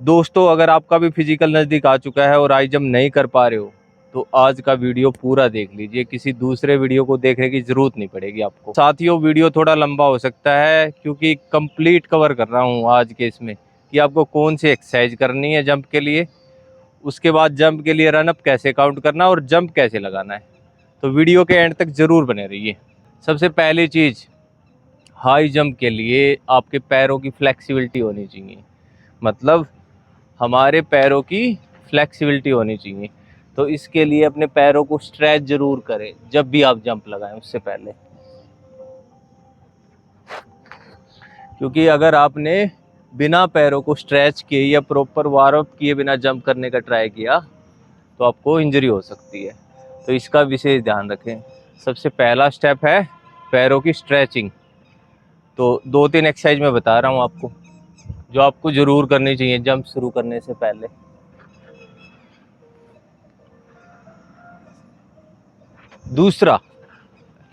दोस्तों, अगर आपका भी फिजिकल नज़दीक आ चुका है और हाई जंप नहीं कर पा रहे हो तो आज का वीडियो पूरा देख लीजिए। किसी दूसरे वीडियो को देखने की ज़रूरत नहीं पड़ेगी आपको। साथियों, वीडियो थोड़ा लंबा हो सकता है क्योंकि कंप्लीट कवर कर रहा हूँ आज के इसमें कि आपको कौन सी एक्सरसाइज करनी है जंप के लिए, उसके बाद जंप के लिए रनअप कैसे काउंट करना और जंप कैसे लगाना है। तो वीडियो के एंड तक ज़रूर बने रहिए। सबसे पहली चीज़, हाई जंप के लिए आपके पैरों की फ्लेक्सिबिलिटी होनी चाहिए। मतलब हमारे पैरों की फ्लेक्सिबिलिटी होनी चाहिए। तो इसके लिए अपने पैरों को स्ट्रेच ज़रूर करें जब भी आप जंप लगाएं उससे पहले, क्योंकि अगर आपने बिना पैरों को स्ट्रेच किए या प्रॉपर वार्म अप किए बिना जंप करने का ट्राई किया तो आपको इंजरी हो सकती है। तो इसका विशेष ध्यान रखें। सबसे पहला स्टेप है पैरों की स्ट्रेचिंग। तो 2-3 एक्सरसाइज मैं बता रहा हूँ आपको जो आपको ज़रूर करनी चाहिए जंप शुरू करने से पहले। दूसरा,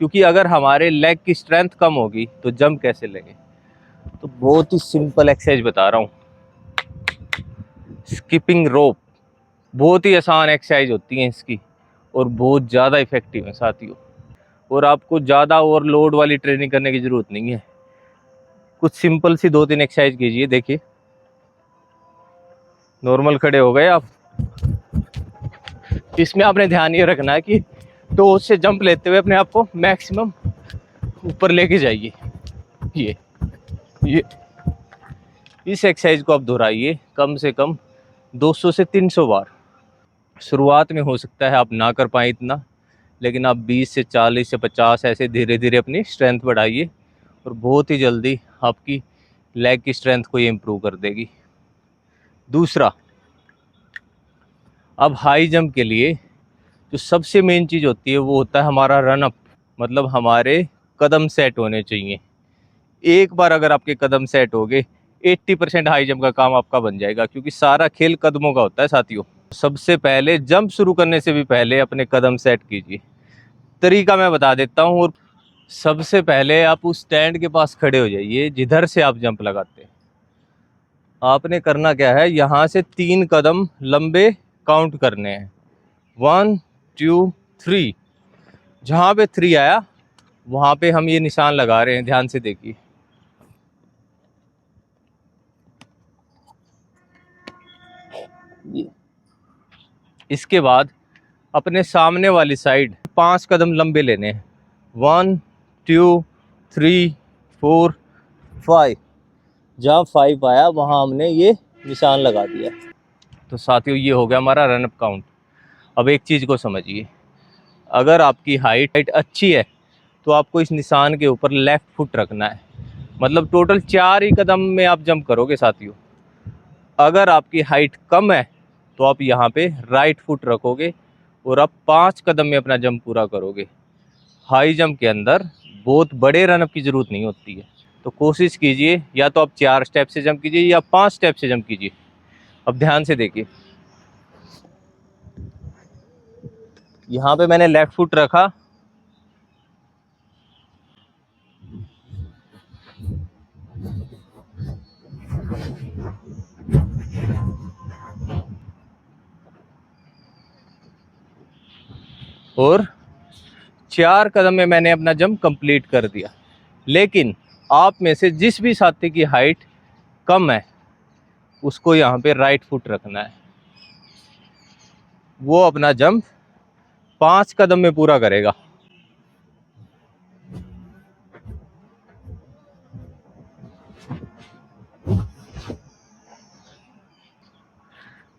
क्योंकि अगर हमारे लेग की स्ट्रेंथ कम होगी तो जंप कैसे लेंगे, तो बहुत ही सिंपल एक्सरसाइज बता रहा हूँ। स्किपिंग रोप बहुत ही आसान एक्सरसाइज होती है इसकी और बहुत ज़्यादा इफेक्टिव है साथियों। और आपको ज़्यादा ओवरलोड वाली ट्रेनिंग करने की ज़रूरत नहीं है। कुछ सिंपल सी 2-3 एक्सरसाइज कीजिए। देखिए, नॉर्मल खड़े हो गए आप। इसमें आपने ध्यान ये रखना है कि टो से जंप लेते हुए अपने आप को मैक्सिमम ऊपर लेके जाइए। ये इस एक्सरसाइज को आप दोहराइए कम से कम 200 से 300 बार। शुरुआत में हो सकता है आप ना कर पाए इतना, लेकिन आप 20 से 40 से 50 ऐसे धीरे धीरे अपनी स्ट्रेंथ बढ़ाइए और बहुत ही जल्दी आपकी लेग की स्ट्रेंथ को ये इम्प्रूव कर देगी। दूसरा, अब हाई जंप के लिए जो सबसे मेन चीज़ होती है वो होता है हमारा रन अप। मतलब हमारे कदम सेट होने चाहिए। एक बार अगर आपके कदम सेट हो गए 80% हाई जंप का काम आपका बन जाएगा, क्योंकि सारा खेल कदमों का होता है साथियों। सबसे पहले जंप शुरू करने से भी पहले अपने कदम सेट कीजिए। तरीका मैं बता देता हूँ। और सबसे पहले आप उस स्टैंड के पास खड़े हो जाइए जिधर से आप जंप लगाते हैं। आपने करना क्या है, यहाँ से 3 कदम लंबे काउंट करने हैं। 1 2 3। जहाँ पे 3 आया वहाँ पे हम ये निशान लगा रहे हैं, ध्यान से देखिए। इसके बाद अपने सामने वाली साइड 5 कदम लंबे लेने हैं। 1 2 3 4 5। जहाँ 5 आया वहाँ हमने ये निशान लगा दिया। तो साथियों, ये हो गया हमारा रनअप काउंट। अब एक चीज़ को समझिए, अगर आपकी हाइट अच्छी है तो आपको इस निशान के ऊपर लेफ़्ट फुट रखना है। मतलब टोटल 4 ही कदम में आप जंप करोगे साथियों। अगर आपकी हाइट कम है तो आप यहाँ पे राइट फुट रखोगे और आप 5 कदम में अपना जंप पूरा करोगे। हाई जंप के अंदर बहुत बड़े रनअप की ज़रूरत नहीं होती है। तो कोशिश कीजिए या तो आप 4 स्टेप से जंप कीजिए या 5 स्टेप से जंप कीजिए। अब ध्यान से देखिए, यहाँ पे मैंने लेफ्ट फुट रखा, और 4 कदम में मैंने अपना जंप कंप्लीट कर दिया। लेकिन आप में से जिस भी साथी की हाइट कम है उसको यहाँ पे राइट फुट रखना है। वो अपना जंप 5 कदम में पूरा करेगा।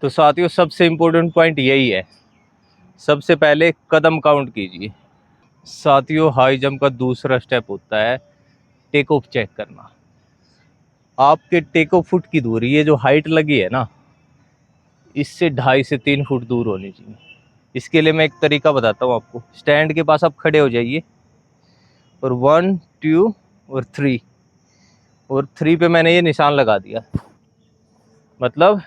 तो साथियों, सबसे इम्पोर्टेंट पॉइंट यही है। सबसे पहले कदम काउंट कीजिए। साथियों, हाई जंप का दूसरा स्टेप होता है टेक ऑफ चेक करना। आपके टेक ऑफ फुट की दूरी, ये जो हाइट लगी है ना, इससे 2.5 से 3 फुट दूर होनी चाहिए। इसके लिए मैं एक तरीका बताता हूँ आपको। स्टैंड के पास आप खड़े हो जाइए और 1 2 और 3, और 3 पे मैंने ये निशान लगा दिया। मतलब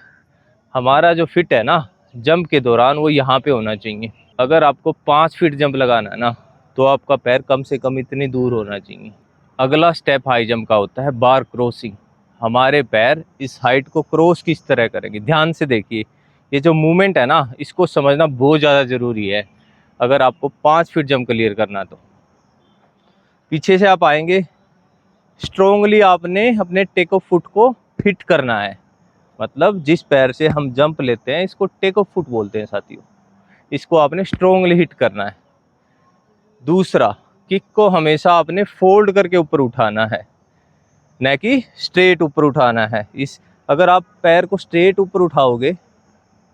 हमारा जो फिट है ना जंप के दौरान वो यहाँ पे होना चाहिए। अगर आपको 5 फीट जंप लगाना है ना तो आपका पैर कम से कम इतनी दूर होना चाहिए। अगला स्टेप हाई जंप का होता है बार क्रॉसिंग। हमारे पैर इस हाइट को क्रॉस किस तरह करेंगे। ध्यान से देखिए, ये जो मूवमेंट है ना, इसको समझना बहुत ज़्यादा ज़रूरी है अगर आपको 5 फीट जंप क्लियर करना। तो पीछे से आप आएंगे, स्ट्रोंगली आपने अपने टेक ऑफ फुट को फिट करना है। मतलब जिस पैर से हम जंप लेते हैं इसको टेक ऑफ फुट बोलते हैं साथियों, इसको आपने स्ट्रोंगली हिट करना है। दूसरा, किक को हमेशा आपने फोल्ड करके ऊपर उठाना है, न कि स्ट्रेट ऊपर उठाना है। इस अगर आप पैर को स्ट्रेट ऊपर उठाओगे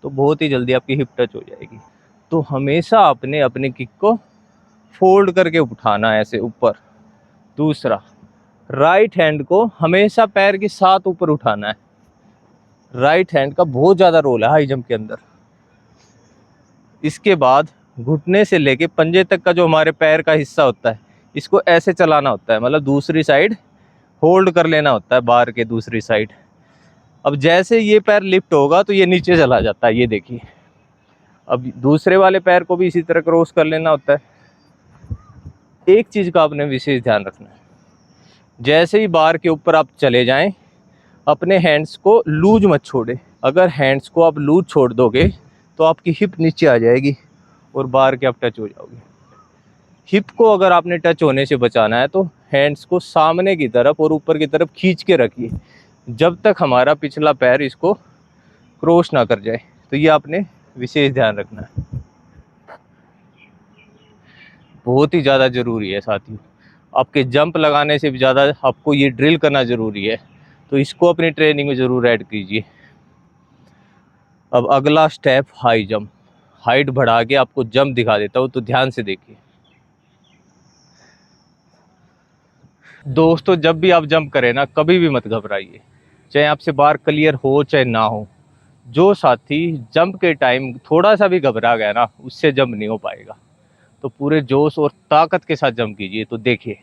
तो बहुत ही जल्दी आपकी हिप टच हो जाएगी। तो हमेशा आपने अपने किक को फोल्ड करके उठाना है ऐसे ऊपर। दूसरा, राइट हैंड को हमेशा पैर के साथ ऊपर उठाना है। राइट हैंड का बहुत ज़्यादा रोल है हाई जंप के अंदर। इसके बाद घुटने से लेके पंजे तक का जो हमारे पैर का हिस्सा होता है, इसको ऐसे चलाना होता है, मतलब दूसरी साइड होल्ड कर लेना होता है बार के दूसरी साइड। अब जैसे ये पैर लिफ्ट होगा तो ये नीचे चला जाता है, ये देखिए। अब दूसरे वाले पैर को भी इसी तरह क्रॉस कर लेना होता है। एक चीज़ का आपने विशेष ध्यान रखना है, जैसे ही बार के ऊपर आप चले जाएं, अपने हैंड्स को लूज मत छोड़े। अगर हैंड्स को आप लूज छोड़ दोगे तो आपकी हिप नीचे आ जाएगी और बार के आप टच हो जाओगे। हिप को अगर आपने टच होने से बचाना है तो हैंड्स को सामने की तरफ और ऊपर की तरफ खींच के रखिए, जब तक हमारा पिछला पैर इसको क्रॉस ना कर जाए। तो ये आपने विशेष ध्यान रखना है, बहुत ही ज़्यादा ज़रूरी है साथियों। आपके जंप लगाने से भी ज़्यादा आपको ये ड्रिल करना ज़रूरी है, तो इसको अपनी ट्रेनिंग में ज़रूर ऐड कीजिए। अब अगला स्टेप, हाई जंप। हाइट बढ़ा के आपको जंप दिखा देता हूँ, तो ध्यान से देखिए। दोस्तों, जब भी आप जंप करें ना, कभी भी मत घबराइए, चाहे आपसे बार क्लियर हो चाहे ना हो। जो साथी जंप के टाइम थोड़ा सा भी घबरा गया ना, उससे जंप नहीं हो पाएगा। तो पूरे जोश और ताकत के साथ जंप कीजिए। तो देखिए,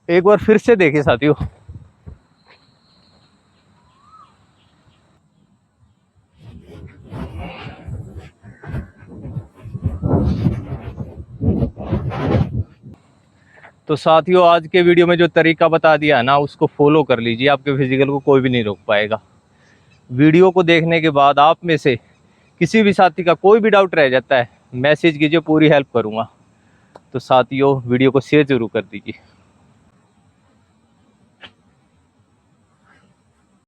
एक बार फिर से देखिए साथियों। तो साथियों, आज के वीडियो में जो तरीका बता दिया है ना, उसको फॉलो कर लीजिए, आपके फिजिकल को कोई भी नहीं रोक पाएगा। वीडियो को देखने के बाद आप में से किसी भी साथी का कोई भी डाउट रह जाता है, मैसेज कीजिए, पूरी हेल्प करूंगा। तो साथियों, वीडियो को शेयर जरूर कर दीजिए।